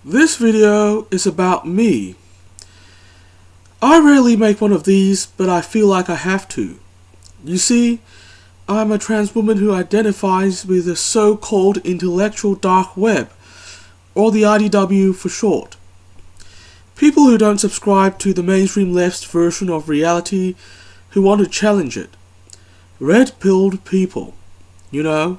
This video is about me. I rarely make one of these, but I feel like I have to. You see, I'm a trans woman who identifies with the so-called intellectual dark web, or the IDW for short. People who don't subscribe to the mainstream left's version of reality, who want to challenge it. Red-pilled people, you know.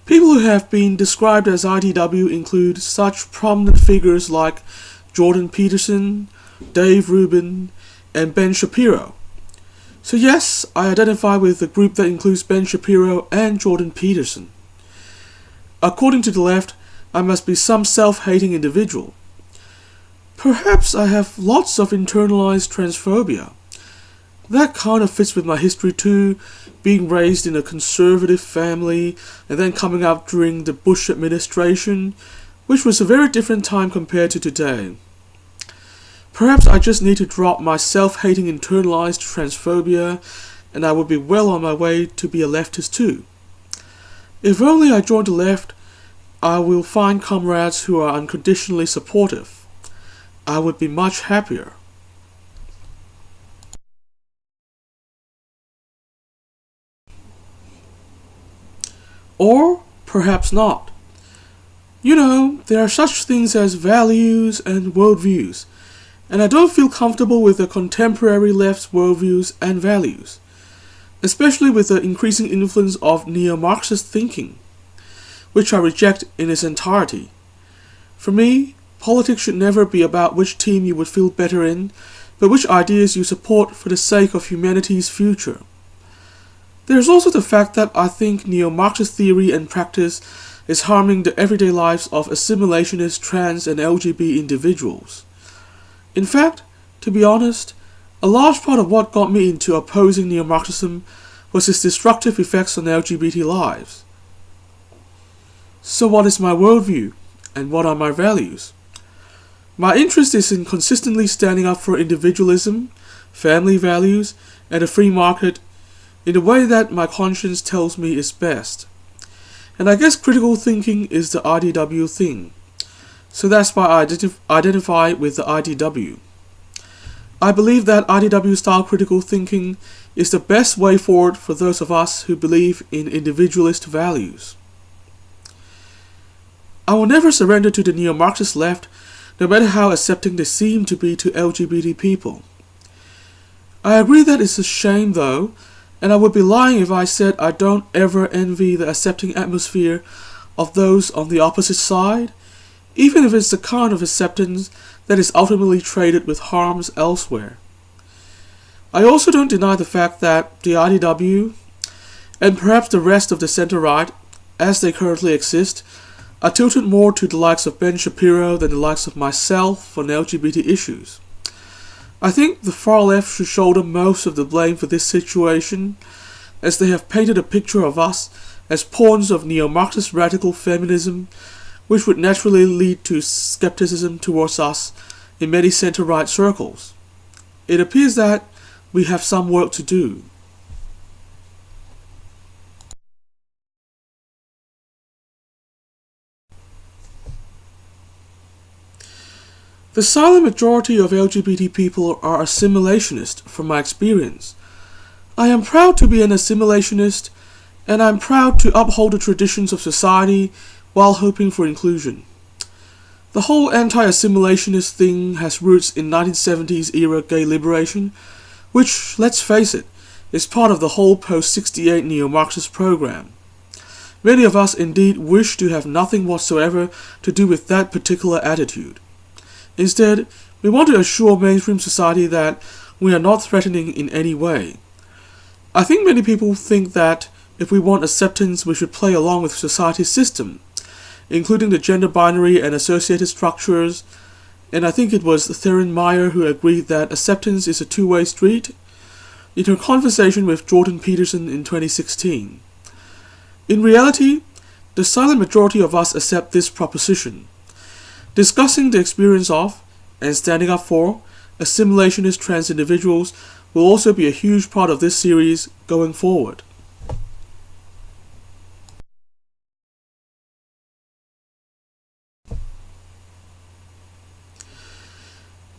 People who have been described as IDW include such prominent figures like Jordan Peterson, Dave Rubin, and Ben Shapiro. So yes, I identify with the group that includes Ben Shapiro and Jordan Peterson. According to the left, I must be some self-hating individual. Perhaps I have lots of internalized transphobia. That kind of fits with my history too, being raised in a conservative family and then coming up during the Bush administration, which was a very different time compared to today. Perhaps I just need to drop my self-hating internalized transphobia and I would be well on my way to be a leftist too. If only I joined the left, I will find comrades who are unconditionally supportive. I would be much happier. Or perhaps not. You know, there are such things as values and worldviews, and I don't feel comfortable with the contemporary left's worldviews and values, especially with the increasing influence of neo-Marxist thinking, which I reject in its entirety. For me, politics should never be about which team you would feel better in, but which ideas you support for the sake of humanity's future. There is also the fact that I think neo-Marxist theory and practice is harming the everyday lives of assimilationist, trans, and LGBT individuals. In fact, to be honest, a large part of what got me into opposing neo-Marxism was its destructive effects on LGBT lives. So what is my worldview, and what are my values? My interest is in consistently standing up for individualism, family values, and a free market in the way that my conscience tells me is best. And I guess critical thinking is the IDW thing. So that's why I identify with the IDW. I believe that IDW-style critical thinking is the best way forward for those of us who believe in individualist values. I will never surrender to the neo-Marxist left, no matter how accepting they seem to be to LGBT people. I agree that it's a shame though, and I would be lying if I said I don't ever envy the accepting atmosphere of those on the opposite side, even if it's the kind of acceptance that is ultimately traded with harms elsewhere. I also don't deny the fact that the IDW, and perhaps the rest of the center-right, as they currently exist, are tilted more to the likes of Ben Shapiro than the likes of myself on LGBT issues. I think the far left should shoulder most of the blame for this situation, as they have painted a picture of us as pawns of neo-Marxist radical feminism, which would naturally lead to skepticism towards us in many center-right circles. It appears that we have some work to do. The silent majority of LGBT people are assimilationist from my experience. I am proud to be an assimilationist, and I am proud to uphold the traditions of society while hoping for inclusion. The whole anti-assimilationist thing has roots in 1970s era gay liberation, which, let's face it, is part of the whole post-68 neo-Marxist program. Many of us indeed wish to have nothing whatsoever to do with that particular attitude. Instead, we want to assure mainstream society that we are not threatening in any way. I think many people think that if we want acceptance, we should play along with society's system, including the gender binary and associated structures, and I think it was Theron Meyer who agreed that acceptance is a two-way street in her conversation with Jordan Peterson in 2016. In reality, the silent majority of us accept this proposition. Discussing the experience of, and standing up for, assimilationist trans individuals will also be a huge part of this series going forward.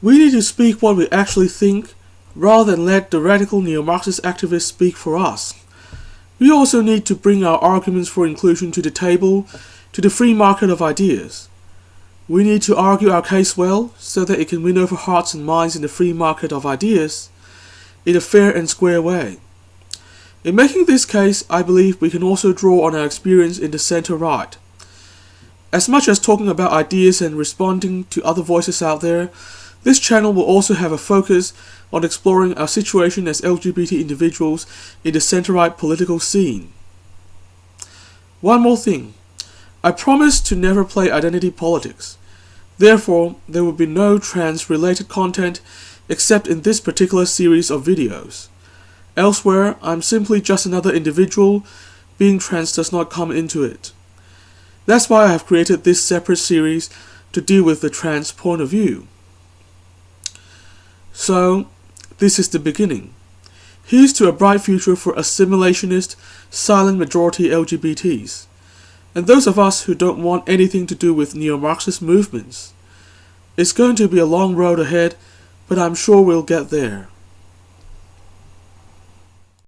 We need to speak what we actually think, rather than let the radical neo-Marxist activists speak for us. We also need to bring our arguments for inclusion to the table, to the free market of ideas. We need to argue our case well, so that it can win over hearts and minds in the free market of ideas, in a fair and square way. In making this case, I believe we can also draw on our experience in the center-right. As much as talking about ideas and responding to other voices out there, this channel will also have a focus on exploring our situation as LGBT individuals in the center-right political scene. One more thing. I promise to never play identity politics. Therefore, there will be no trans-related content except in this particular series of videos. Elsewhere, I'm simply just another individual. Being trans does not come into it. That's why I have created this separate series to deal with the trans point of view. So, this is the beginning. Here's to a bright future for assimilationist, silent majority LGBTs, and those of us who don't want anything to do with neo-Marxist movements. It's going to be a long road ahead, but I'm sure we'll get there.